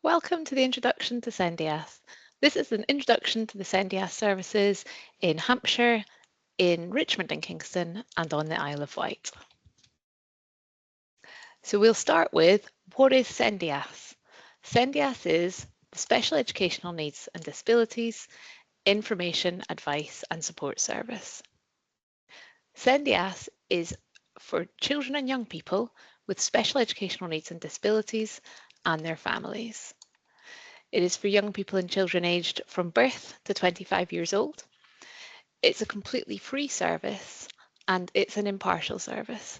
Welcome to the introduction to Sendias. This is an introduction to the Sendias services in Hampshire, in Richmond and Kingston, and on the Isle of Wight. So we'll start with, what is Sendias? Sendias is the Special Educational Needs and Disabilities Information, Advice and Support Service. Sendias is for children and young people with special educational needs and disabilities and their families. It is for young people and children aged from birth to 25 years old. It's a completely free service and it's an impartial service.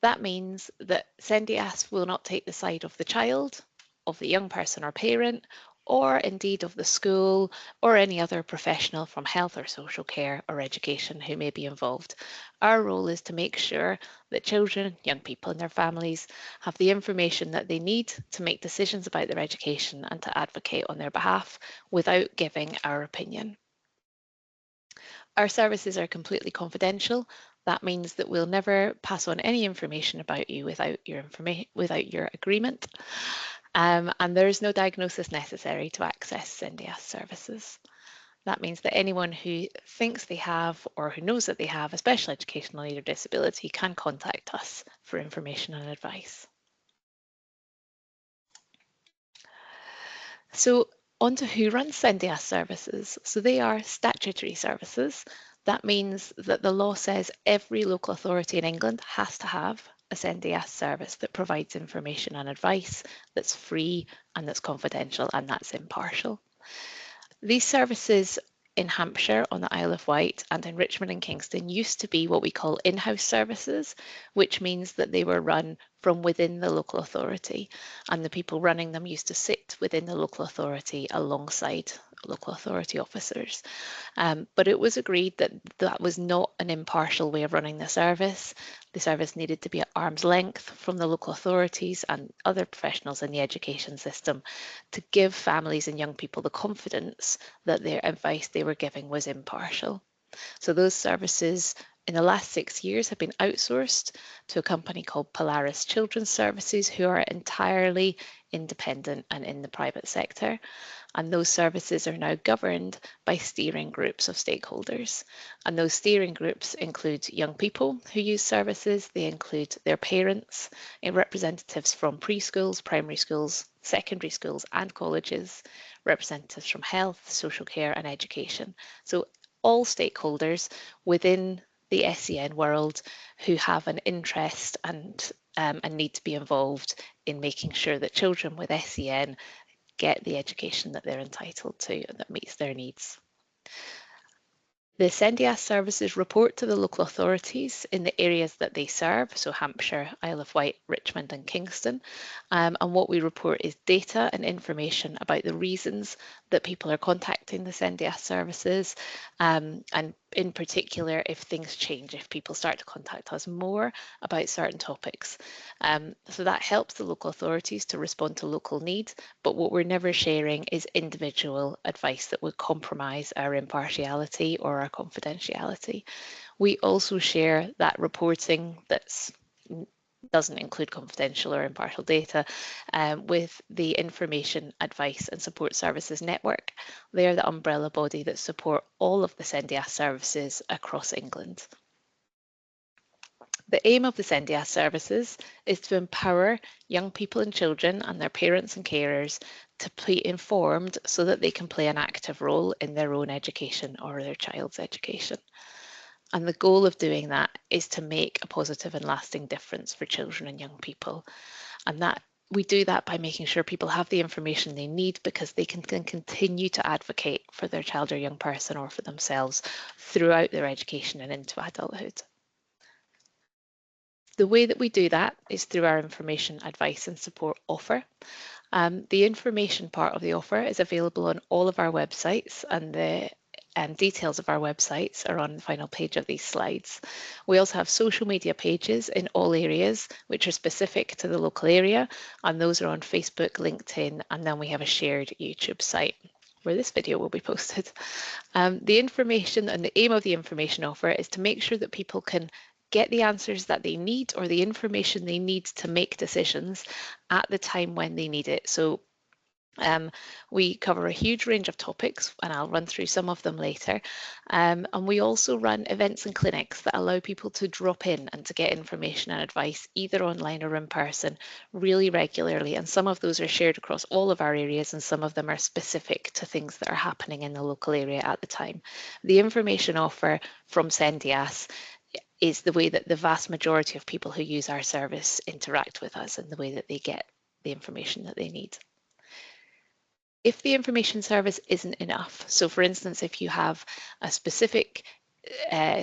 That means that Sendias will not take the side of the child, of the young person or parent, or indeed of the school or any other professional from health or social care or education who may be involved. Our role is to make sure that children, young people and their families have the information that they need to make decisions about their education and to advocate on their behalf without giving our opinion. Our services are completely confidential. That means that we'll never pass on any information about you without your agreement. And there is no diagnosis necessary to access Sendias services. That means that anyone who thinks they have or who knows that they have a special educational need or disability can contact us for information and advice. So on to who runs Sendias services. So they are statutory services. That means that the law says every local authority in England has to have a Sendias service that provides information and advice that's free and that's confidential and that's impartial. These services in Hampshire, on the Isle of Wight, and in Richmond and Kingston used to be what we call in-house services, which means that they were run from within the local authority, and the people running them used to sit within the local authority alongside local authority officers. But it was agreed that that was not an impartial way of running the service. The service needed to be at arm's length from the local authorities and other professionals in the education system to give families and young people the confidence that their advice they were giving was impartial. So those services in the last 6 years have been outsourced to a company called Polaris Children's Services, who are entirely independent and in the private sector. And those services are now governed by steering groups of stakeholders. And those steering groups include young people who use services, they include their parents, and representatives from preschools, primary schools, secondary schools and colleges, representatives from health, social care and education. So all stakeholders within the SEN world who have an interest and need to be involved in making sure that children with SEN get the education that they're entitled to and that meets their needs. The Sendias services report to the local authorities in the areas that they serve, so Hampshire, Isle of Wight, Richmond and Kingston. And what we report is data and information about the reasons that people are contacting the Sendias services, and in particular if things change, if people start to contact us more about certain topics. So that helps the local authorities to respond to local needs, but what we're never sharing is individual advice that would compromise our impartiality or our confidentiality. We also share that reporting that's doesn't include confidential or impartial data with the Information, Advice and Support Services Network. They are the umbrella body that support all of the Sendias services across England. The aim of the Sendias services is to empower young people and children and their parents and carers to be informed so that they can play an active role in their own education or their child's education. And the goal of doing that is to make a positive and lasting difference for children and young people. And that we do that by making sure people have the information they need because they can continue to advocate for their child or young person or for themselves throughout their education and into adulthood. The way that we do that is through our information, advice and support offer. The information part of the offer is available on all of our websites, and the details of our websites are on the final page of these slides. We also have social media pages in all areas which are specific to the local area, and those are on Facebook, LinkedIn, and then we have a shared YouTube site where this video will be posted. The information and the aim of the information offer is to make sure that people can get the answers that they need or the information they need to make decisions at the time when they need it. So We cover a huge range of topics, and I'll run through some of them later. And we also run events and clinics that allow people to drop in and to get information and advice, either online or in person, really regularly. And some of those are shared across all of our areas, and some of them are specific to things that are happening in the local area at the time. The information offer from Sendias is the way that the vast majority of people who use our service interact with us and the way that they get the information that they need. If the information service isn't enough, so for instance, if you have a specific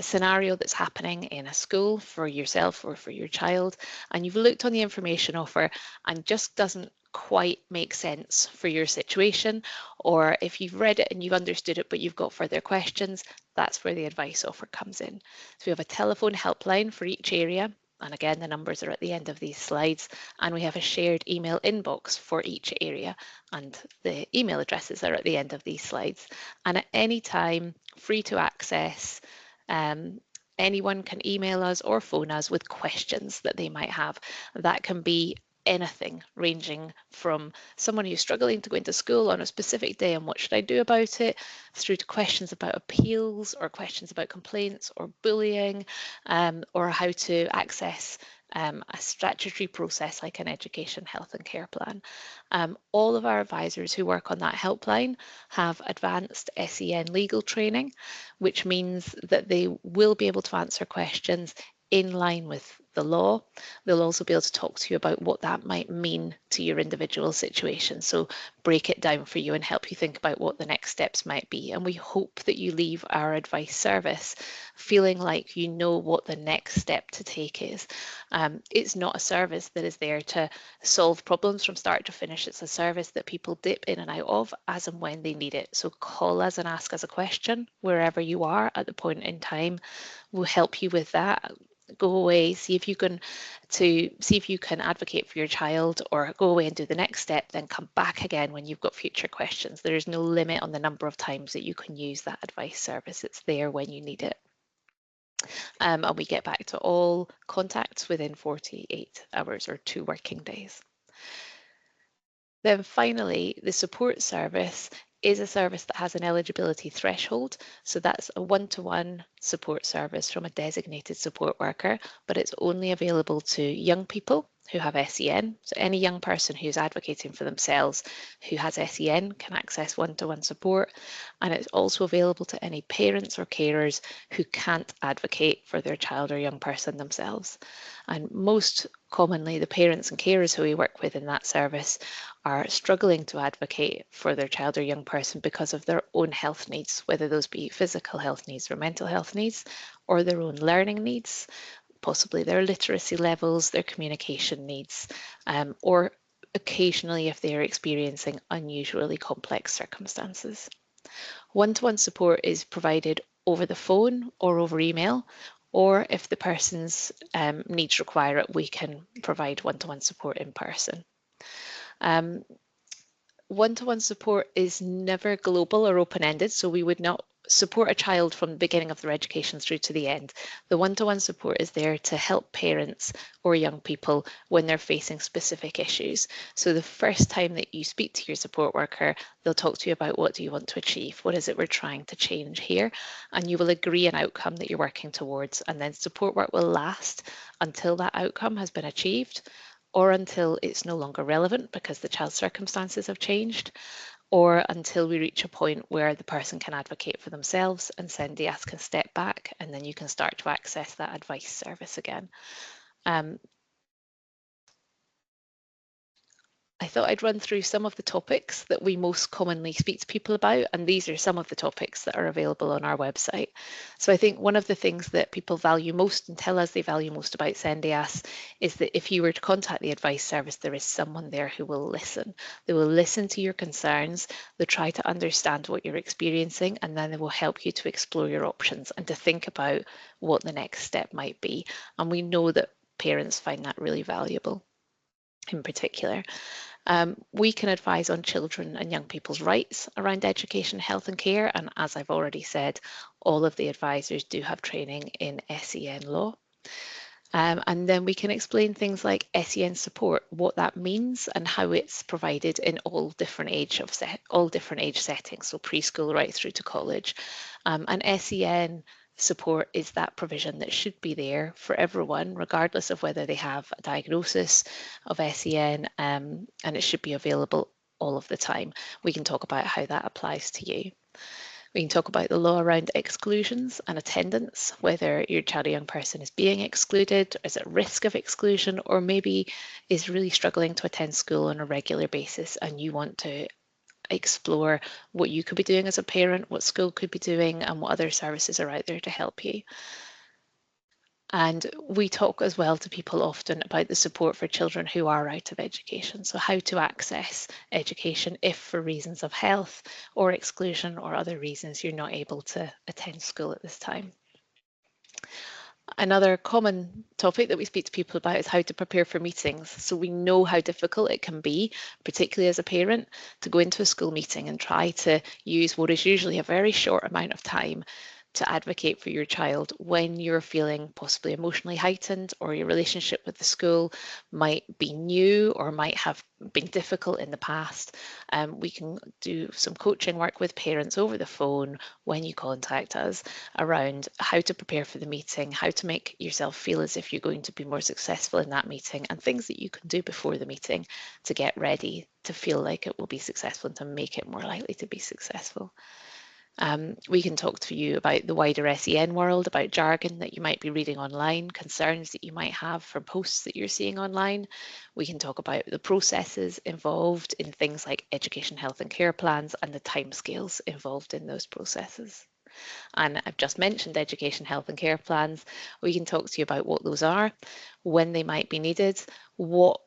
scenario that's happening in a school for yourself or for your child, and you've looked on the information offer and just doesn't quite make sense for your situation, or if you've read it and you've understood it but you've got further questions, that's where the advice offer comes in. So we have a telephone helpline for each area, and again the numbers are at the end of these slides, and we have a shared email inbox for each area, and the email addresses are at the end of these slides. And at any time, free to access, anyone can email us or phone us with questions that they might have. That can be anything, ranging from someone who's struggling to go into school on a specific day and what should I do about it, through to questions about appeals or questions about complaints or bullying, or how to access a statutory process like an education, health and care plan. All of our advisors who work on that helpline have advanced SEN legal training, which means that they will be able to answer questions in line with the law. They'll also be able to talk to you about what that might mean to your individual situation. So break it down for you and help you think about what the next steps might be. And we hope that you leave our advice service feeling like you know what the next step to take is. It's not a service that is there to solve problems from start to finish. It's a service that people dip in and out of as and when they need it. So call us and ask us a question wherever you are at the point in time. We'll help you with that. Go away, see if you can advocate for your child, or go away and do the next step, then come back again when you've got future questions. There is no limit on the number of times that you can use that advice service. It's there when you need it. And we get back to all contacts within 48 hours or 2 working days. Then finally, the support service is a service that has an eligibility threshold. So that's a one-to-one support service from a designated support worker, but it's only available to young people who have SEN. So any young person who's advocating for themselves who has SEN can access one-to-one support. And it's also available to any parents or carers who can't advocate for their child or young person themselves. And most commonly, the parents and carers who we work with in that service are struggling to advocate for their child or young person because of their own health needs, whether those be physical health needs or mental health needs, or their own learning needs, possibly their literacy levels, their communication needs, or occasionally if they are experiencing unusually complex circumstances. One-to-one support is provided over the phone or over email, or if the person's needs require it, we can provide one-to-one support in person. One-to-one support is never global or open-ended, so we would not support a child from the beginning of their education through to the end. The one-to-one support is there to help parents or young people when they're facing specific issues. So the first time that you speak to your support worker, they'll talk to you about what do you want to achieve, what is it we're trying to change here, and you will agree an outcome that you're working towards, and then support work will last until that outcome has been achieved, or until it's no longer relevant because the child's circumstances have changed, or until we reach a point where the person can advocate for themselves and Sendias can step back, and then you can start to access that advice service again. I thought I'd run through some of the topics that we most commonly speak to people about, and these are some of the topics that are available on our website. So I think one of the things that people value most and tell us they value most about Sendias is that if you were to contact the advice service, there is someone there who will listen. They will listen to your concerns, they'll try to understand what you're experiencing, and then they will help you to explore your options and to think about what the next step might be. And we know that parents find that really valuable in particular. We can advise on children and young people's rights around education, health and care, and as I've already said, all of the advisors do have training in SEN law. And then we can explain things like SEN support, what that means and how it's provided in all different age settings, so preschool right through to college. And SEN support is that provision that should be there for everyone, regardless of whether they have a diagnosis of SEN, and it should be available all of the time. We can talk about how that applies to you. We can talk about the law around exclusions and attendance, whether your child or young person is being excluded, is at risk of exclusion, or maybe is really struggling to attend school on a regular basis and you want to explore what you could be doing as a parent, what school could be doing, and what other services are out there to help you. And we talk as well to people often about the support for children who are out of education. So how to access education if for reasons of health or exclusion or other reasons you're not able to attend school at this time. Another common topic that we speak to people about is how to prepare for meetings. So we know how difficult it can be, particularly as a parent, to go into a school meeting and try to use what is usually a very short amount of time to advocate for your child when you're feeling possibly emotionally heightened, or your relationship with the school might be new or might have been difficult in the past. We can do some coaching work with parents over the phone when you contact us around how to prepare for the meeting, how to make yourself feel as if you're going to be more successful in that meeting, and things that you can do before the meeting to get ready to feel like it will be successful and to make it more likely to be successful. We can talk to you about the wider SEN world, about jargon that you might be reading online, concerns that you might have from posts that you're seeing online. We can talk about the processes involved in things like education, health and care plans and the timescales involved in those processes. And I've just mentioned education, health and care plans. We can talk to you about what those are, when they might be needed, what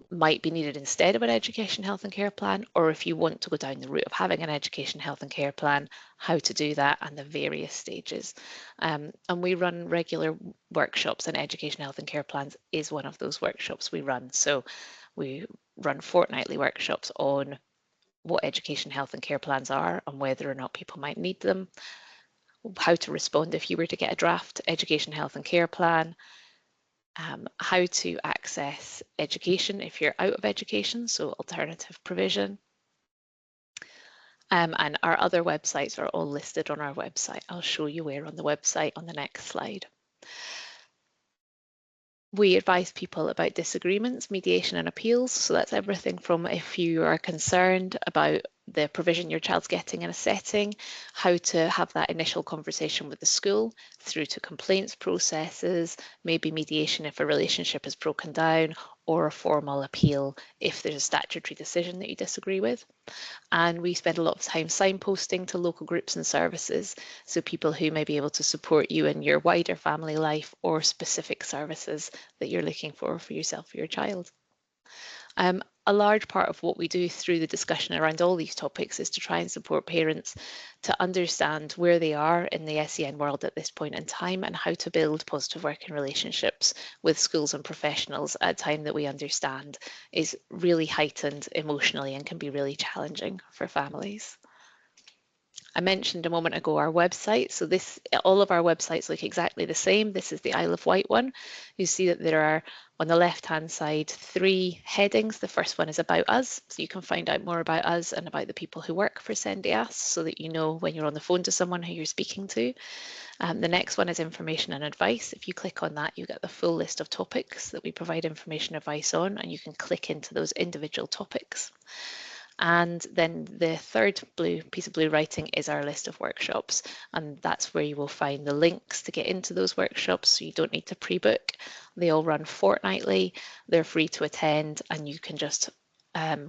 might be needed instead of an education, health and care plan, or if you want to go down the route of having an education, health and care plan, how to do that and the various stages. And we run regular workshops, and education, health and care plans is one of those workshops we run. So we run fortnightly workshops on what education, health and care plans are and whether or not people might need them, how to respond if you were to get a draft education, health and care plan, how to access education if you're out of education, so alternative provision. And our other websites are all listed on our website. I'll show you where on the website on the next slide. We advise people about disagreements, mediation and appeals. So that's everything from if you are concerned about the provision your child's getting in a setting, how to have that initial conversation with the school, through to complaints processes, maybe mediation if a relationship is broken down, or a formal appeal if there's a statutory decision that you disagree with. And we spend a lot of time signposting to local groups and services, so people who may be able to support you in your wider family life or specific services that you're looking for yourself or your child. A large part of what we do through the discussion around all these topics is to try and support parents to understand where they are in the SEN world at this point in time and how to build positive working relationships with schools and professionals at a time that we understand is really heightened emotionally and can be really challenging for families. I mentioned a moment ago our website. So all of our websites look exactly the same. This is the Isle of Wight one. You see that there are on the left-hand side 3 headings. The first one is about us, so you can find out more about us and about the people who work for SENDIAS, so that you know when you're on the phone to someone who you're speaking to. The next one is information and advice. If you click on that, you get the full list of topics that we provide information and advice on, and you can click into those individual topics. And then the third piece of blue writing is our list of workshops, and that's where you will find the links to get into those workshops, so you don't need to pre-book. They all run fortnightly, they're free to attend, and you can just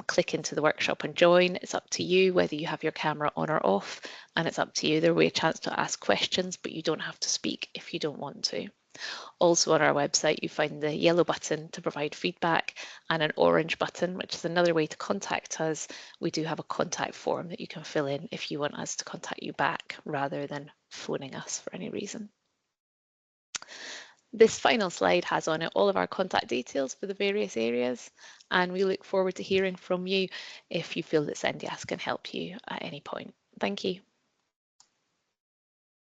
click into the workshop and join. It's up to you whether you have your camera on or off, and it's up to you. There will be a chance to ask questions, but you don't have to speak if you don't want to. Also on our website, you find the yellow button to provide feedback and an orange button, which is another way to contact us. We do have a contact form that you can fill in if you want us to contact you back rather than phoning us for any reason. This final slide has on it all of our contact details for the various areas, and we look forward to hearing from you if you feel that SENDIAS can help you at any point. Thank you.